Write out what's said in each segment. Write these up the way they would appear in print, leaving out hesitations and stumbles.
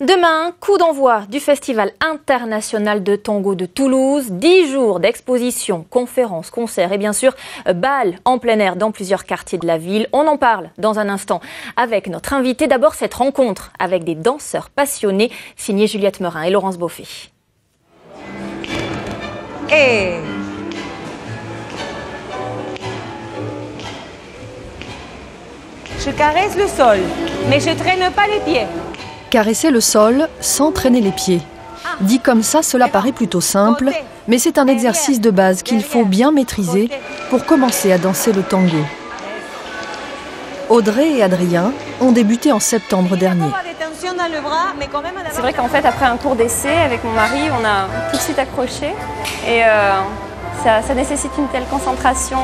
Demain, coup d'envoi du Festival international de tango de Toulouse. 10 jours d'exposition, conférences, concerts et bien sûr bal en plein air dans plusieurs quartiers de la ville. On en parle dans un instant avec notre invité. D'abord cette rencontre avec des danseurs passionnés, signés Juliette Merin et Laurence Beaufet. Je caresse le sol, mais je traîne pas les pieds. Caresser le sol sans traîner les pieds. Dit comme ça, cela paraît plutôt simple, mais c'est un exercice de base qu'il faut bien maîtriser pour commencer à danser le tango. Audrey et Adrien ont débuté en septembre dernier. C'est vrai qu'en fait, après un cours d'essai avec mon mari, on a tout de suite accroché et ça nécessite une telle concentration,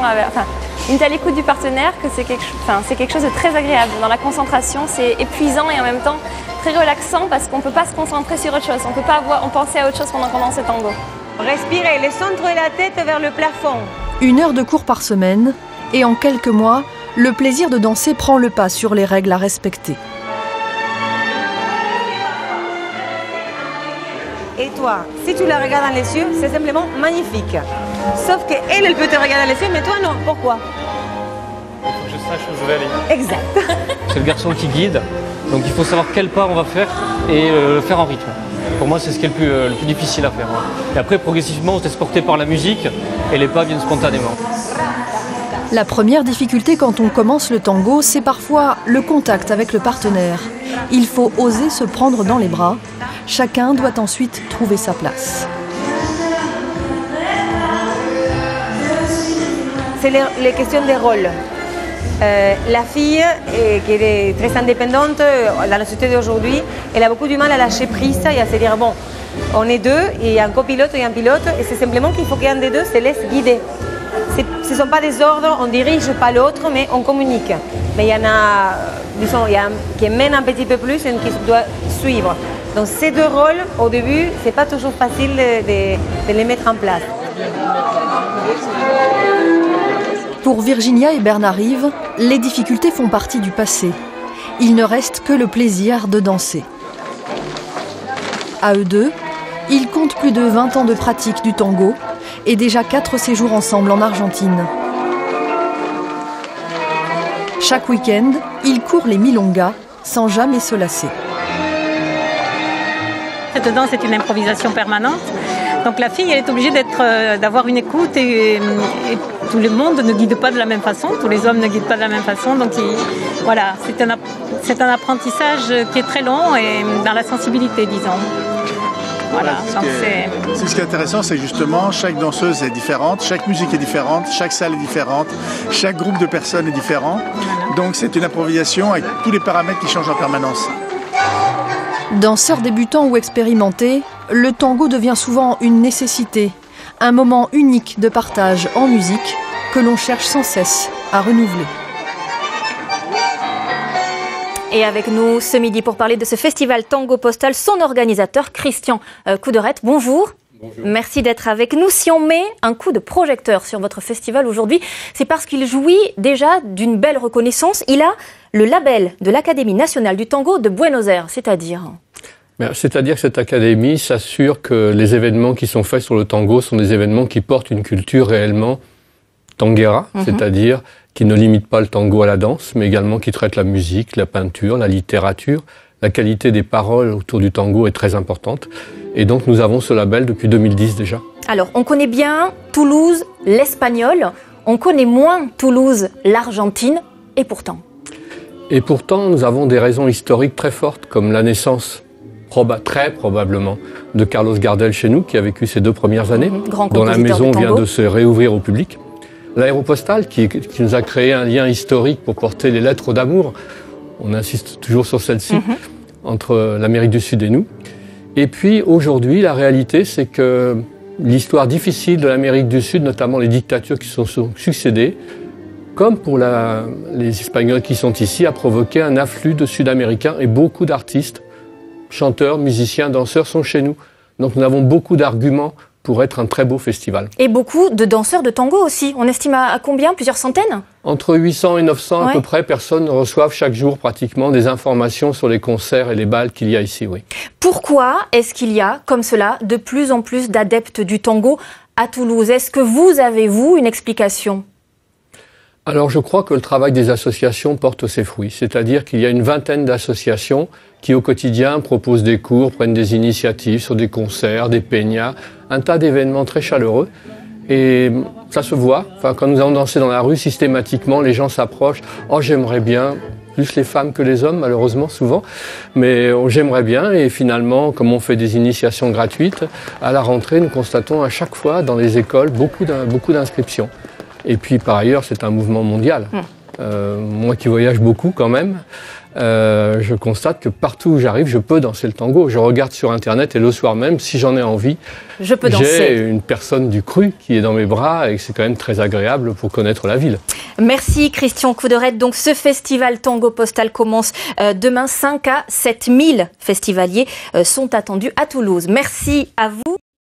une telle écoute du partenaire que c'est quelque chose de très agréable. Dans la concentration, c'est épuisant et en même temps très relaxant parce qu'on ne peut pas se concentrer sur autre chose. On ne peut pas penser à autre chose pendant qu'on danse le tango. Respirez le centre de la tête vers le plafond. 1 heure de cours par semaine et en quelques mois, le plaisir de danser prend le pas sur les règles à respecter. Et toi, si tu la regardes dans les yeux, c'est simplement magnifique. Sauf qu'elle, elle peut te regarder dans les yeux, mais toi non. Pourquoi? Il faut que je sache où je vais aller. Exact. C'est le garçon qui guide, donc il faut savoir quel pas on va faire et le faire en rythme. Pour moi, c'est ce qui est le plus difficile à faire. Et après, progressivement, on se laisse porter par la musique et les pas viennent spontanément. La première difficulté quand on commence le tango, c'est parfois le contact avec le partenaire. Il faut oser se prendre dans les bras. Chacun doit ensuite trouver sa place. C'est les questions de rôle. La fille, qui est très indépendante dans la société d'aujourd'hui, elle a beaucoup du mal à lâcher prise et à se dire bon, on est deux, il y a un copilote et un pilote, et c'est simplement qu'il faut qu'un des deux se laisse guider. Ce ne sont pas des ordres, on ne dirige pas l'autre, mais on communique. Mais il y en a, disons, qui mène un petit peu plus et qui doit suivre. Donc ces deux rôles, au début, ce n'est pas toujours facile de les mettre en place. Pour Virginia et Bernard-Yves, les difficultés font partie du passé. Il ne reste que le plaisir de danser. À eux deux, ils comptent plus de 20 ans de pratique du tango et déjà 4 séjours ensemble en Argentine. Chaque week-end, ils courent les milongas sans jamais se lasser. Cette danse est une improvisation permanente. Donc la fille, elle est obligée d'avoir une écoute et tout le monde ne guide pas de la même façon, tous les hommes ne guident pas de la même façon. Donc voilà, c'est un apprentissage qui est très long et dans la sensibilité, disons. Voilà, ce qui est intéressant, c'est que justement, chaque danseuse est différente, chaque musique est différente, chaque salle est différente, chaque groupe de personnes est différent. Donc c'est une improvisation avec tous les paramètres qui changent en permanence. Danseur débutant ou expérimenté, le tango devient souvent une nécessité, un moment unique de partage en musique que l'on cherche sans cesse à renouveler. Et avec nous ce midi pour parler de ce festival Tango Postal, son organisateur Christian Couderette. Bonjour. Bonjour. Merci d'être avec nous. Si on met un coup de projecteur sur votre festival aujourd'hui, c'est parce qu'il jouit déjà d'une belle reconnaissance. Il a le label de l'Académie nationale du tango de Buenos Aires, c'est-à-dire que cette académie s'assure que les événements qui sont faits sur le tango sont des événements qui portent une culture réellement tanguera, c'est-à-dire qui ne limitent pas le tango à la danse, mais également qui traitent la musique, la peinture, la littérature. La qualité des paroles autour du tango est très importante. Et donc nous avons ce label depuis 2010 déjà. Alors on connaît bien Toulouse, l'espagnol. On connaît moins Toulouse, l'Argentine. Et pourtant nous avons des raisons historiques très fortes, comme la naissance très probablement de Carlos Gardel chez nous, qui a vécu ses 2 premières années, dont la maison vient de se réouvrir au public. L'aéropostale, qui nous a créé un lien historique pour porter les lettres d'amour, on insiste toujours sur celle-ci, entre l'Amérique du Sud et nous. Et puis aujourd'hui, la réalité, c'est que l'histoire difficile de l'Amérique du Sud, notamment les dictatures qui se sont succédées, comme pour les Espagnols qui sont ici, a provoqué un afflux de Sud-Américains et beaucoup d'artistes, chanteurs, musiciens, danseurs sont chez nous. Donc nous avons beaucoup d'arguments pour être un très beau festival. Et beaucoup de danseurs de tango aussi. On estime à combien? Plusieurs centaines? Entre 800 et 900 à peu près personnes reçoivent chaque jour pratiquement des informations sur les concerts et les bals qu'il y a ici, oui. Pourquoi est-ce qu'il y a, comme cela, de plus en plus d'adeptes du tango à Toulouse? Est-ce que vous avez, une explication? Alors je crois que le travail des associations porte ses fruits. C'est-à-dire qu'il y a une vingtaine d'associations qui au quotidien proposent des cours, prennent des initiatives sur des concerts, des peñas, un tas d'événements très chaleureux. Et ça se voit. Enfin, quand nous allons danser dans la rue, systématiquement, les gens s'approchent. « Oh, j'aimerais bien », plus les femmes que les hommes, malheureusement, souvent. Mais j'aimerais bien. Et finalement, comme on fait des initiations gratuites, à la rentrée, nous constatons à chaque fois dans les écoles beaucoup d'inscriptions. Et puis, par ailleurs, c'est un mouvement mondial. Moi qui voyage beaucoup quand même, je constate que partout où j'arrive, je peux danser le tango. Je regarde sur Internet et le soir même, si j'en ai envie, j'ai une personne du cru qui est dans mes bras et c'est quand même très agréable pour connaître la ville. Merci Christian Couderette. Donc ce festival Tango Postal commence demain. 5 à 7 000 festivaliers sont attendus à Toulouse. Merci à vous.